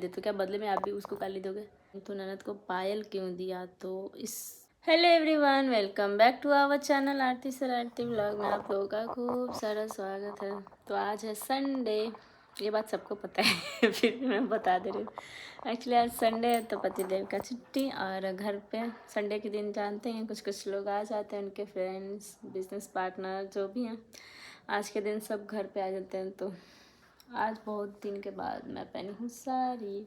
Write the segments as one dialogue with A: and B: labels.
A: दे तो क्या बदले में आप भी उसको गाली दोगे? तो ननद को पायल क्यों दिया? तो इस hello everyone, welcome back to our channel Aarti Shararti vlog में आप लोगों का खूब सारा स्वागत है। तो आज है संडे, ये बात सबको पता है फिर भी मैं बता दे रही हूँ। एक्चुअली आज संडे है तो पतिदेव का छुट्टी, और घर पे संडे के दिन जानते हैं कुछ कुछ लोग आ जाते हैं, उनके फ्रेंड्स, बिजनेस पार्टनर जो भी हैं, आज के दिन सब घर पे आ जाते हैं। तो आज बहुत दिन के बाद मैं पहनी हूँ साड़ी,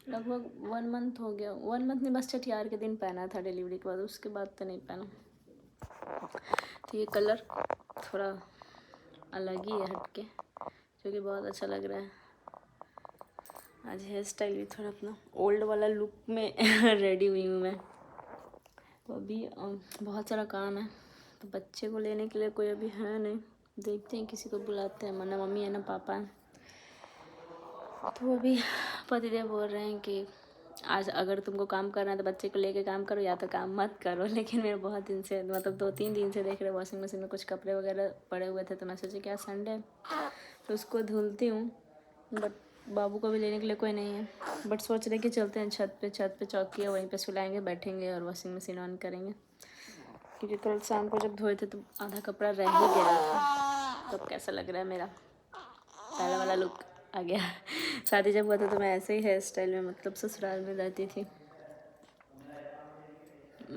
A: लगभग 1 मंथ हो गया। 1 मंथ नहीं, बस छठियार के दिन पहना था डिलीवरी के बाद, उसके बाद तो नहीं पहना। तो ये कलर थोड़ा अलग ही है, हटके, जो कि बहुत अच्छा लग रहा है। आज हेयर स्टाइल भी थोड़ा अपना ओल्ड वाला लुक में रेडी हुई हूँ मैं। तो अभी बहुत सारा काम है, तो बच्चे को लेने के लिए कोई अभी है नहीं, देखते हैं किसी को बुलाते हैं, ना मम्मी है ना पापा है। तो अभी पतिदेव बोल रहे हैं कि आज अगर तुमको काम करना है तो बच्चे को लेके काम करो, या तो काम मत करो। लेकिन मेरे बहुत दिन से, मतलब 2-3 दिन से देख रहे वॉशिंग मशीन में कुछ कपड़े वगैरह पड़े हुए थे, तो मैं सोची क्या संडे तो उसको धुलती हूँ, बट बाबू को भी लेने के लिए कोई नहीं है। बट सोच रहे कि चलते हैं छत पे चौकी है, वहीं पे सुलाएंगे, बैठेंगे और वॉशिंग मशीन ऑन करेंगे। क्योंकि कल शाम को जब धोए थे तो आधा कपड़ा रह ही गया था। तो कैसा लग रहा है मेरा पहला वाला लुक आ गया। शादी जब हुआ था तो मैं ऐसे ही हेयर स्टाइल में, मतलब ससुराल में रहती थी।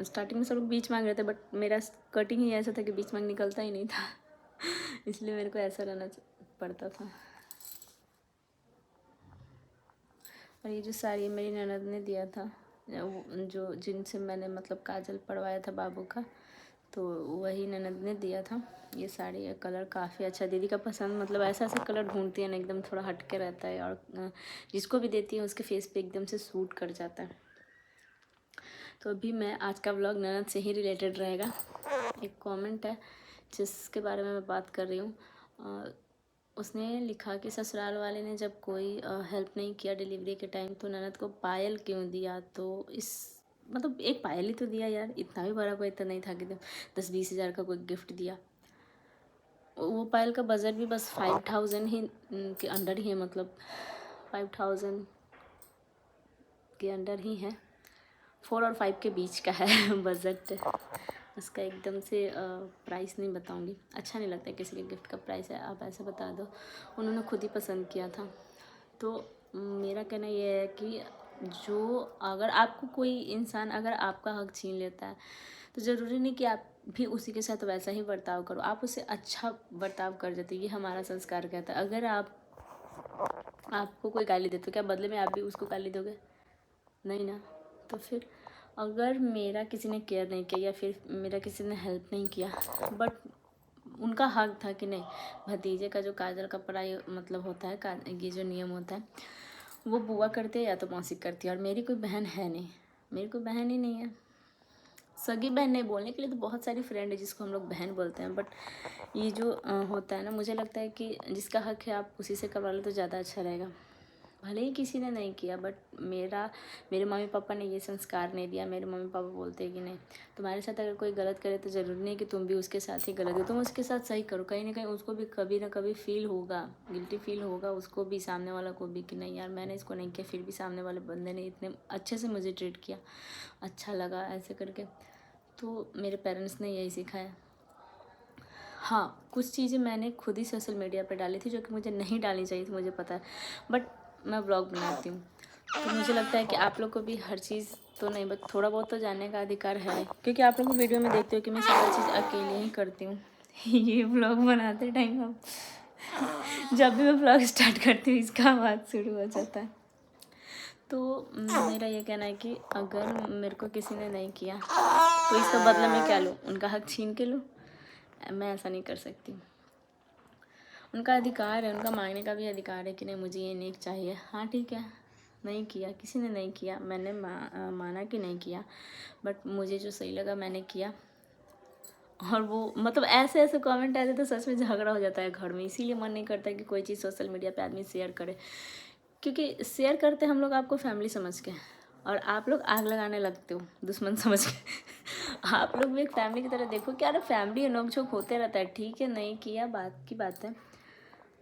A: स्टार्टिंग में सब लोग बीच मांग रहे थे, बट मेरा कटिंग ही ऐसा था कि बीच मांग निकलता ही नहीं था इसलिए मेरे को ऐसा रहना पड़ता था। और ये जो साड़ी मेरी ननद ने दिया था, जो जिनसे मैंने मतलब काजल पड़वाया था बाबू का, तो वही ननद ने दिया था ये साड़ी। ये कलर काफ़ी अच्छा, दीदी का पसंद, मतलब ऐसा ऐसा कलर ढूंढती है ना, एकदम थोड़ा हटके रहता है, और जिसको भी देती है उसके फेस पे एकदम से सूट कर जाता है। तो अभी मैं आज का व्लॉग ननद से ही रिलेटेड रहेगा। एक कमेंट है जिसके बारे में मैं बात कर रही हूँ। उसने लिखा कि ससुराल वाले ने जब कोई हेल्प नहीं किया डिलीवरी के टाइम, तो ननद को पायल क्यों दिया? तो इस मतलब एक पायल ही तो दिया यार, इतना भी बड़ा कोई तो नहीं था कि 10-20 हज़ार का कोई गिफ्ट दिया। वो पायल का बजट भी बस 5000 ही के अंडर ही है, मतलब 5000 के अंडर ही है, 4 और 5 के बीच का है बजट। उसका एकदम से प्राइस नहीं बताऊंगी, अच्छा नहीं लगता किसी के गिफ्ट का प्राइस है आप ऐसे बता दो। उन्होंने खुद ही पसंद किया था। तो मेरा कहना ये है कि जो अगर आपको कोई इंसान अगर आपका हक छीन लेता है, तो ज़रूरी नहीं कि आप भी उसी के साथ वैसा ही बर्ताव करो, आप उससे अच्छा बर्ताव कर देते। ये हमारा संस्कार कहता है। अगर आपको कोई गाली दे तो क्या बदले में आप भी उसको गाली दोगे? नहीं ना। तो फिर अगर मेरा किसी ने केयर नहीं किया, या फिर मेरा किसी ने हेल्प नहीं किया, बट उनका हक था कि नहीं, भतीजे का जो काजल का पढ़ाई मतलब होता है, ये जो नियम होता है, वो बुआ करती है या तो मौसी करती है। और मेरी कोई बहन है नहीं, मेरी कोई बहन ही नहीं है। सगी बहन नहीं, बोलने के लिए तो बहुत सारी फ्रेंड है जिसको हम लोग बहन बोलते हैं, बट ये जो होता है ना, मुझे लगता है कि जिसका हक है आप उसी से करवा लो तो ज़्यादा अच्छा रहेगा। भले ही किसी ने नहीं किया, बट मेरे मम्मी पापा ने ये संस्कार नहीं दिया। मेरे मम्मी पापा बोलते हैं कि नहीं, तुम्हारे साथ अगर कोई गलत करे तो ज़रूरी नहीं कि तुम भी उसके साथ ही गलत हो, तुम उसके साथ सही करो। कहीं ना कहीं उसको भी कभी ना कभी फील होगा, गिल्टी फील होगा उसको भी, सामने वाला को भी, कि नहीं यार मैंने इसको नहीं किया, फिर भी सामने वाले बंदे ने इतने अच्छे से मुझे ट्रीट किया, अच्छा लगा ऐसे करके। तो मेरे पेरेंट्स ने यही सिखाया। हाँ, कुछ चीज़ें मैंने खुद ही सोशल मीडिया पे डाली थी जो कि मुझे नहीं डालनी चाहिए थी, मुझे पता है, बट मैं व्लॉग बनाती हूँ। तो मुझे लगता है कि आप लोग को भी हर चीज़ तो नहीं, बट थोड़ा बहुत तो जानने का अधिकार है, क्योंकि आप लोग को वीडियो में देखते हो कि मैं सारी चीज़ अकेले ही करती हूँ ये व्लॉग बनाते टाइम अब जब भी मैं व्लॉग स्टार्ट करती हूँ इसका आवाज़ शुरू हो जाता है। तो मेरा ये कहना है कि अगर मेरे को किसी ने नहीं किया तो इसका बदला मैं क्या लूँ? उनका हक छीन के लूँ? मैं ऐसा नहीं कर सकती। उनका अधिकार है, उनका मांगने का भी अधिकार है कि नहीं मुझे ये नहीं चाहिए। हाँ ठीक है, नहीं किया, किसी ने नहीं किया, मैंने माना कि नहीं किया, बट मुझे जो सही लगा मैंने किया। और वो मतलब ऐसे ऐसे कमेंट आते तो सच में झगड़ा हो जाता है घर में, इसीलिए मन नहीं करता कि कोई चीज़ सोशल मीडिया पे आदमी शेयर करे, क्योंकि शेयर करते हम लोग आपको फैमिली समझ के, और आप लोग आग लगाने लगते हो दुश्मन समझ के आप लोग भी एक फैमिली की तरह देखो कि अरे फैमिली नोक झोंक होते रहता है, ठीक है, नहीं किया बात की बात है।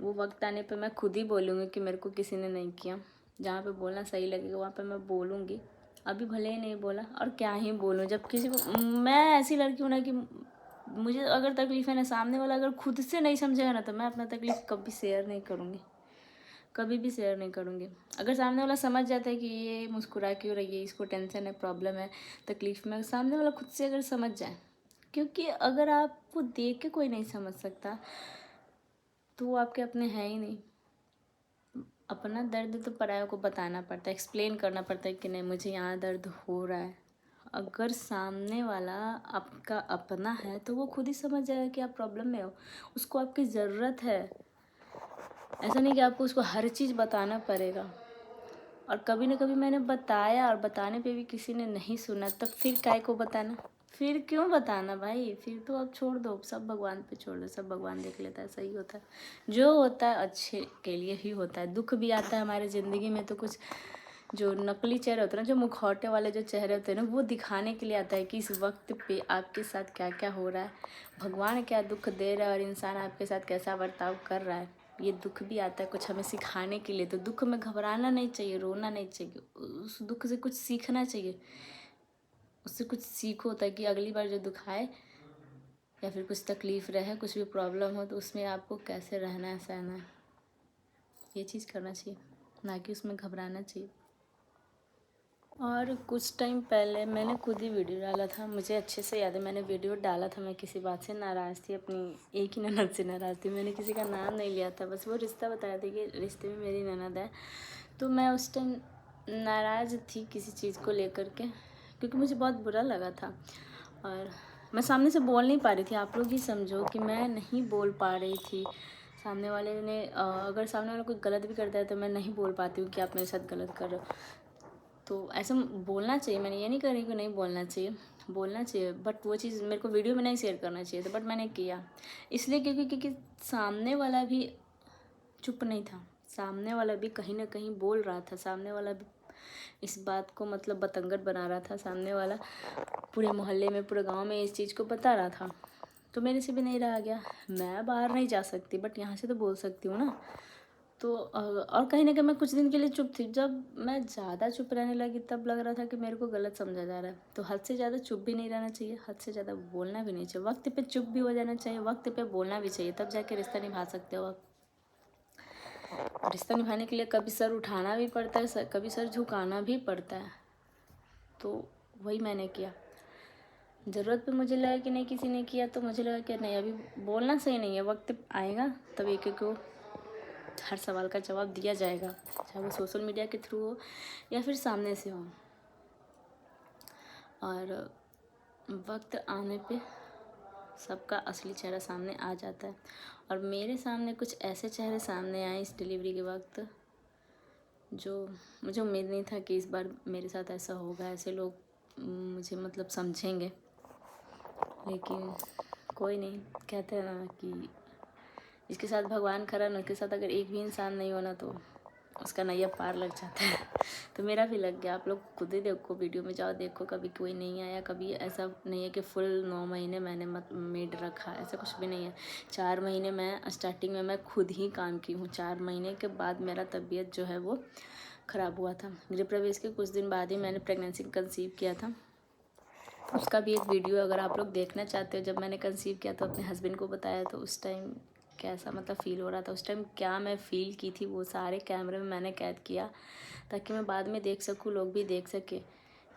A: वो वक्त आने पे मैं खुद ही बोलूँगी कि मेरे को किसी ने नहीं किया। जहाँ पे बोलना सही लगेगा वहाँ पे मैं बोलूँगी। अभी भले ही नहीं बोला, और क्या ही बोलूँ जब किसी को, मैं ऐसी लड़की हूँ ना कि मुझे अगर तकलीफ़ है ना, सामने वाला अगर खुद से नहीं समझेगा ना, तो मैं अपना तकलीफ़ कभी शेयर नहीं करूँगी, कभी भी शेयर नहीं करूँगी। अगर सामने वाला समझ जाता है कि ये मुस्कुरा क्यों रही है, इसको टेंशन है, प्रॉब्लम है, तकलीफ़ में, सामने वाला खुद से अगर समझ जाए, क्योंकि अगर आपको देख के कोई नहीं समझ सकता तो वो आपके अपने हैं ही नहीं। अपना दर्द तो परायों को बताना पड़ता है, एक्सप्लेन करना पड़ता है कि नहीं मुझे यहाँ दर्द हो रहा है। अगर सामने वाला आपका अपना है तो वो खुद ही समझ जाएगा कि आप प्रॉब्लम में हो, उसको आपकी ज़रूरत है। ऐसा नहीं कि आपको उसको हर चीज़ बताना पड़ेगा। और कभी ना कभी मैंने बताया और बताने पे भी किसी ने नहीं सुना, तब फिर काय को बताना, फिर क्यों बताना भाई, फिर तो आप छोड़ दो, सब भगवान पे छोड़ दो, सब भगवान देख लेता है, सही होता है, जो होता है अच्छे के लिए ही होता है। दुख भी आता है हमारे ज़िंदगी में तो कुछ जो नकली चेहरे होते हैं ना, जो मुखौटे वाले जो चेहरे होते हैं ना, वो दिखाने के लिए आता है कि इस वक्त पे आपके साथ क्या क्या हो रहा है, भगवान क्या दुख दे रहा है और इंसान आपके साथ कैसा बर्ताव कर रहा है। ये दुख भी आता है कुछ हमें सिखाने के लिए, तो दुख में घबराना नहीं चाहिए, रोना नहीं चाहिए, उस दुख से कुछ सीखना चाहिए, उससे कुछ सीखो ताकि अगली बार जो दुख आए या फिर कुछ तकलीफ़ रहे, कुछ भी प्रॉब्लम हो, तो उसमें आपको कैसे रहना है, सहना है, ये चीज़ करना चाहिए, ना कि उसमें घबराना चाहिए। और कुछ टाइम पहले मैंने खुद ही वीडियो डाला था, मुझे अच्छे से याद है, मैंने वीडियो डाला था, मैं किसी बात से नाराज़ थी, अपनी एक ही ननद से नाराज़ थी, मैंने किसी का नाम नहीं लिया था, बस वो रिश्ता बताया था कि रिश्ते में मेरी ननद है। तो मैं उस टाइम नाराज़ थी किसी चीज़ को लेकर के, क्योंकि मुझे बहुत बुरा लगा था और मैं सामने से बोल नहीं पा रही थी। आप लोग ही समझो कि मैं नहीं बोल पा रही थी। सामने वाले ने अगर सामने वाला कोई गलत भी करता है तो मैं नहीं बोल पाती हूँ कि आप मेरे साथ गलत कर रहे हो। तो ऐसा बोलना चाहिए, मैंने ये नहीं कह रही कि नहीं बोलना चाहिए, बोलना चाहिए, बट वो चीज़ मेरे को वीडियो में नहीं शेयर करना चाहिए था, बट मैंने किया इसलिए क्योंकि सामने वाला भी चुप नहीं था, सामने वाला भी कहीं ना कहीं बोल रहा था, सामने वाला भी इस बात को मतलब बतंगड़ बना रहा था, सामने वाला पूरे मोहल्ले में, पूरे गांव में इस चीज़ को बता रहा था। तो मेरे से भी नहीं रहा गया, मैं बाहर नहीं जा सकती बट यहाँ से तो बोल सकती हूँ ना। तो और कहीं ना कहीं मैं कुछ दिन के लिए चुप थी, जब मैं ज़्यादा चुप रहने लगी तब लग रहा था कि मेरे को गलत समझा जा रहा है। तो हद से ज़्यादा चुप भी नहीं रहना चाहिए, हद से ज़्यादा बोलना भी नहीं चाहिए, वक्त पे चुप भी हो जाना चाहिए, वक्त पे बोलना भी चाहिए, तब जाके रिश्ता निभा सकते हो आप। रिश्ता निभाने के लिए कभी सर उठाना भी पड़ता है, कभी सर झुकाना भी पड़ता है। तो वही मैंने किया। ज़रूरत पे मुझे लगा कि नहीं किसी ने किया, तो मुझे लगा कि नहीं अभी बोलना सही नहीं है, वक्त आएगा तब एक एक को हर सवाल का जवाब दिया जाएगा, चाहे वो सोशल मीडिया के थ्रू हो या फिर सामने से हो। और वक्त आने पे सबका असली चेहरा सामने आ जाता है, और मेरे सामने कुछ ऐसे चेहरे सामने आए इस डिलीवरी के वक्त जो मुझे उम्मीद नहीं था कि इस बार मेरे साथ ऐसा होगा, ऐसे लोग मुझे मतलब समझेंगे। लेकिन कोई नहीं, कहते हैं ना कि जिसके साथ भगवान खड़ा ना, उसके साथ अगर एक भी इंसान नहीं होना तो उसका नैया पार लग जाता है। तो मेरा भी लग गया। आप लोग खुद ही देखो, वीडियो में जाओ देखो, कभी कोई नहीं आया, कभी ऐसा नहीं है कि फुल 9 महीने मैंने मेड रखा, ऐसा कुछ भी नहीं है। 4 महीने मैं स्टार्टिंग में मैं खुद ही काम की हूँ, 4 महीने के बाद मेरा तबीयत जो है वो ख़राब हुआ था। गृह प्रवेश के कुछ दिन बाद ही मैंने प्रेगनेंसी कंसीव किया था। उसका भी एक वीडियो अगर आप लोग देखना चाहते हो, जब मैंने कंसीव किया तो अपने हस्बैंड को बताया, तो उस टाइम कैसा मतलब फ़ील हो रहा था, उस टाइम क्या मैं फ़ील की थी, वो सारे कैमरे में मैंने कैद किया ताकि मैं बाद में देख सकूँ, लोग भी देख सके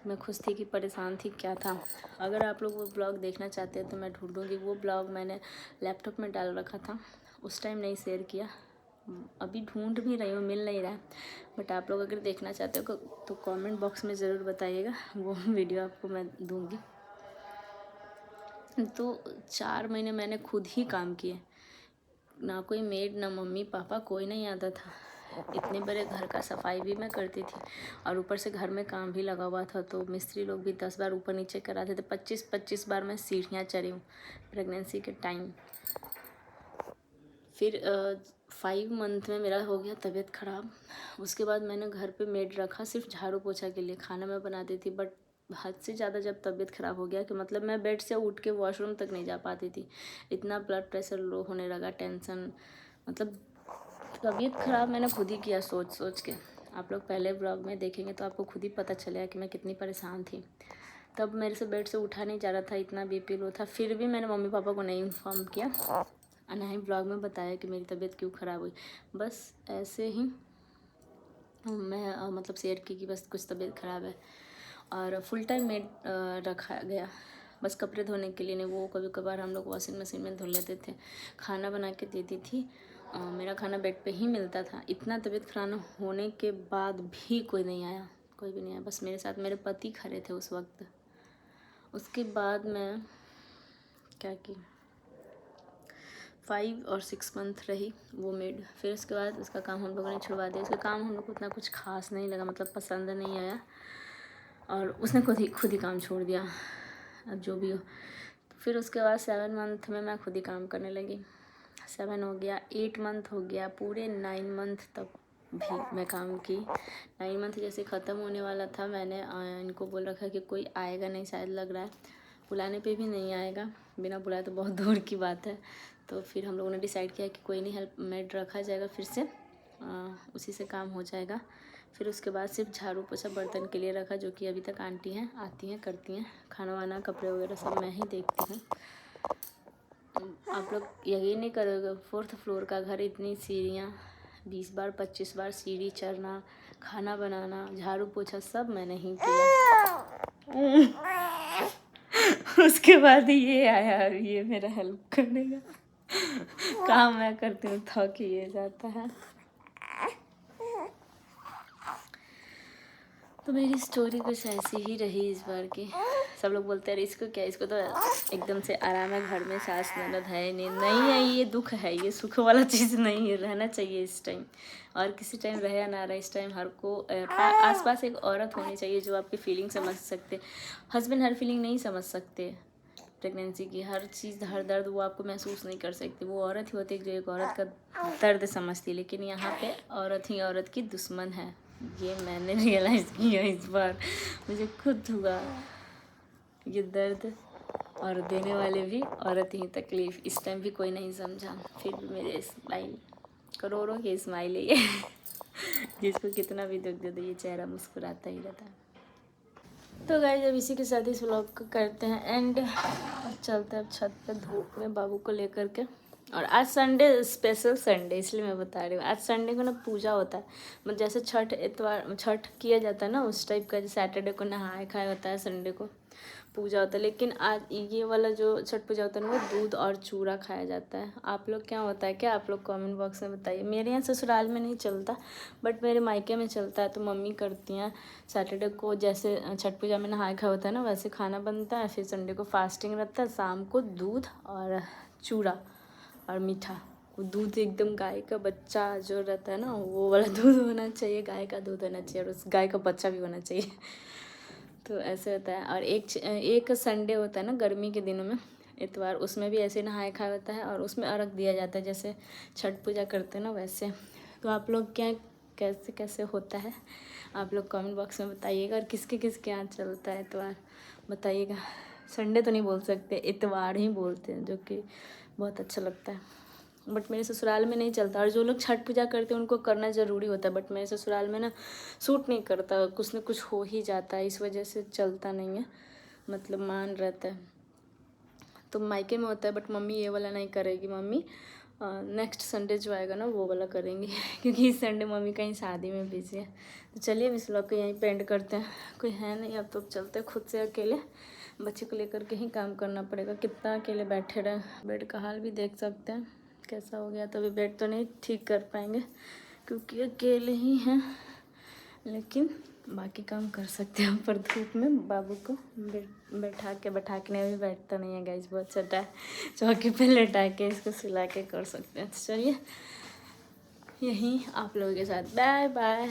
A: मैं खुश थी कि परेशान थी, क्या था। अगर आप लोग वो ब्लॉग देखना चाहते हैं तो मैं ढूंढूंगी, वो ब्लॉग मैंने लैपटॉप में डाल रखा था, उस टाइम नहीं शेयर किया, अभी ढूंढ भी रही हूँ, मिल नहीं रहा है। बट आप लोग अगर देखना चाहते हो तो कमेंट बॉक्स में ज़रूर बताइएगा, वो वीडियो आपको मैं दूँगी। तो 4 महीने मैंने खुद ही काम किए, ना कोई मेड, ना मम्मी पापा, कोई नहीं आता था। इतने बड़े घर का सफाई भी मैं करती थी और ऊपर से घर में काम भी लगा हुआ था, तो मिस्त्री लोग भी 10 बार ऊपर नीचे कराते थे। 25-25 बार मैं सीढ़ियाँ चढ़ी हूँ प्रेगनेंसी के टाइम। फिर 5 मंथ में मेरा हो गया तबीयत ख़राब। उसके बाद मैंने घर पे मेड रखा सिर्फ झाड़ू पोछा के लिए, खाना मैं बनाती थी, बट हद से ज़्यादा जब तबीयत ख़राब हो गया कि मतलब मैं बेड से उठ के वॉशरूम तक नहीं जा पाती थी, इतना ब्लड प्रेशर लो होने लगा, टेंशन, मतलब तबीयत ख़राब मैंने खुद ही किया सोच सोच के। आप लोग पहले ब्लॉग में देखेंगे तो आपको खुद ही पता चलेगा कि मैं कितनी परेशान थी। तब मेरे से बेड से उठा नहीं जा रहा था, इतना BP लो था। फिर भी मैंने मम्मी पापा को नहीं इन्फॉर्म किया और ना ही ब्लॉग में बताया कि मेरी तबीयत क्यों ख़राब हुई। बस ऐसे ही मैं मतलब शेयर की कि बस कुछ तबीयत ख़राब है। और फुल टाइम मेड रखा गया, बस कपड़े धोने के लिए नहीं, वो कभी कभार हम लोग वॉशिंग मशीन में धुल लेते थे। खाना बना के देती थी, मेरा खाना बेड पे ही मिलता था। इतना तबीयत खराब होने के बाद भी कोई नहीं आया, कोई भी नहीं आया। बस मेरे साथ मेरे पति खड़े थे उस वक्त। उसके बाद मैं क्या की, 5 और 6 मंथ रही वो मेड। फिर उसके बाद उसका काम हम लोगों ने छुड़वा दिया। उसका काम हम लोग को उतना कुछ खास नहीं लगा, मतलब पसंद नहीं आया, और उसने खुद ही काम छोड़ दिया। अब जो भी हो, तो फिर उसके बाद 7 मंथ में मैं खुद ही काम करने लगी। 7 हो गया, 8 मंथ हो गया, पूरे 9 मंथ तक भी मैं काम की। 9 मंथ जैसे ख़त्म होने वाला था, मैंने इनको बोल रखा कि कोई आएगा नहीं, शायद लग रहा है बुलाने पे भी नहीं आएगा, बिना बुलाए तो बहुत दूर की बात है। तो फिर हम लोगों ने डिसाइड किया कि कोई नहीं, हेल्प मेड रखा जाएगा फिर से, उसी से काम हो जाएगा। फिर उसके बाद सिर्फ झाड़ू पोछा बर्तन के लिए रखा, जो कि अभी तक आंटी हैं, आती हैं, करती हैं। खाना वाना कपड़े वगैरह सब मैं ही देखती हूँ। आप लोग यकीन नहीं करोगे, 4th फ्लोर का घर, इतनी सीढ़ियाँ, 20 बार 25 बार सीढ़ी चढ़ना, खाना बनाना, झाड़ू पोछा सब मैंने ही किया। उसके बाद ये आया और ये मेरा हेल्प करने का काम मैं करती हूँ, थक ये जाता है। तो मेरी स्टोरी कुछ ऐसी ही रही इस बार की। सब लोग बोलते हैं इसको क्या, इसको तो एकदम से आराम है, घर में सास ननद है नहीं है, ये दुख है, ये सुख वाला चीज़ नहीं है। रहना चाहिए इस टाइम, और किसी टाइम रहे या ना रहे, इस टाइम हर को आसपास एक औरत होनी चाहिए जो आपकी फीलिंग समझ सकते। हस्बैंड हर फीलिंग नहीं समझ सकते, प्रेगनेंसी की हर चीज़, हर दर्द वो आपको महसूस नहीं कर सकती। वो औरत ही होती है जो एक औरत का दर्द समझती है। लेकिन यहाँ पे औरत ही औरत की दुश्मन है, ये मैंने रियलाइज़ किया इस बार, मुझे खुद हुआ ये दर्द, और देने वाले भी औरत ही तकलीफ़। इस टाइम भी कोई नहीं समझा, फिर भी मेरे स्माइल, करोड़ों की स्माइल है ये। जिसको कितना भी दुख दे दो, ये चेहरा मुस्कुराता ही रहता है। तो गाइस अब इसी के साथ इस व्लॉग को करते हैं एंड, चलते हैं अब छत पे धूप में बाबू को लेकर के। और आज संडे, स्पेशल संडे, इसलिए मैं बता रही हूँ। आज संडे को ना पूजा होता है, मतलब जैसे छठ इतवार छठ किया जाता है ना, उस टाइप का। सैटरडे को नहाए खाए होता है, संडे को पूजा होता है। लेकिन आज ये वाला जो छठ पूजा होता है ना, वो दूध और चूड़ा खाया जाता है। आप लोग क्या होता है क्या, आप लोग कमेंट बॉक्स में बताइए। मेरे यहाँ ससुराल में नहीं चलता, बट मेरे मायके में चलता है, तो मम्मी करती हैं। सैटरडे को जैसे छठ पूजा में नहाए खाए होता है ना, वैसे खाना बनता है। फिर संडे को फास्टिंग रहता है, शाम को दूध और चूड़ा और मीठा। वो दूध एकदम गाय का बच्चा जो रहता है ना, वो वाला दूध होना चाहिए, गाय का दूध होना चाहिए, और उस गाय का बच्चा भी होना चाहिए। तो ऐसे होता है। और एक संडे होता है ना गर्मी के दिनों में, इतवार, उसमें भी ऐसे नहाए खाए होता है, और उसमें अर्घ दिया जाता है, जैसे छठ पूजा करते हैं ना वैसे। तो आप लोग क्या, कैसे कैसे होता है, आप लोग कमेंट बॉक्स में बताइएगा। और किसके किसके यहाँ चलता है इतवार, बताइएगा। संडे तो नहीं बोल सकते, इतवार ही बोलते हैं, जो कि बहुत अच्छा लगता है। बट मेरे ससुराल में नहीं चलता। और जो लोग छठ पूजा करते हैं उनको करना ज़रूरी होता है, बट मेरे ससुराल में ना सूट नहीं करता, कुछ न कुछ हो ही जाता है, इस वजह से चलता नहीं है, मतलब मान रहता है। तो मायके में होता है, बट मम्मी ये वाला नहीं करेगी। मम्मी नेक्स्ट संडे जो आएगा ना, वो वाला करेंगी। क्योंकि इस संडे मम्मी कहीं शादी में बिजी है। तो चलिए अब इस व्लॉग को यहीं पे एंड करते हैं। कोई है नहीं अब, तो चलते हैं खुद से अकेले, बच्चे को लेकर के ही काम करना पड़ेगा। कितना अकेले बैठे रहे, बेड का हाल भी देख सकते हैं कैसा हो गया। तो अभी बेड तो नहीं ठीक कर पाएंगे क्योंकि अकेले ही हैं, लेकिन बाकी काम कर सकते हैं। ऊपर धूप में बाबू को बैठा के अभी बैठता नहीं है गाइस, बहुत छोटा है। चौकी पे लेटा के इसको सुला के कर सकते हैं। तो चलिए यहीं आप लोगों के साथ बाय बाय।